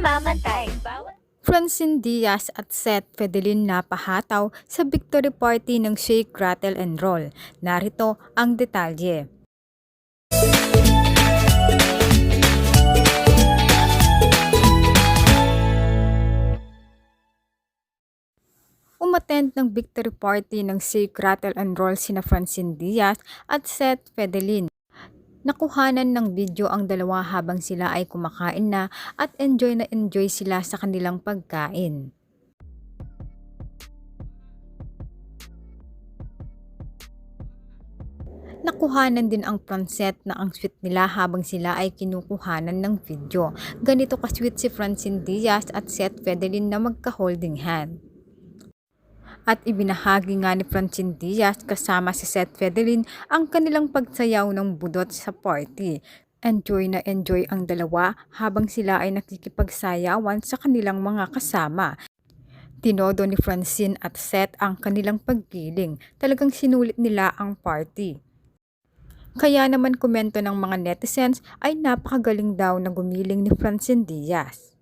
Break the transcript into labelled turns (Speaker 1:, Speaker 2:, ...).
Speaker 1: mamamatay.
Speaker 2: Francine Diaz at Seth Fedelin napahataw sa victory party ng Shake, Rattle and Roll. Narito ang detalye. Umattend ng victory party ng Shake, Rattle and Roll sina Francine Diaz at Seth Fedelin. Nakuhanan ng video ang dalawa habang sila ay kumakain na enjoy sila sa kanilang pagkain. Nakuhanan din ang Francet na ang sweet nila habang sila ay kinukuhanan ng video. Ganito ka-sweet si Francine Diaz at Seth Fedelin na magka-holding hand. At ibinahagi nga ni Francine Diaz kasama si Seth Fedelin ang kanilang pagsayaw ng budot sa party. Enjoy na enjoy ang dalawa habang sila ay nakikipagsayawan sa kanilang mga kasama. Tinodo ni Francine at Seth ang kanilang paggiling. Talagang sinulit nila ang party. Kaya naman komento ng mga netizens ay napakagaling daw na gumiling ni Francine Diaz.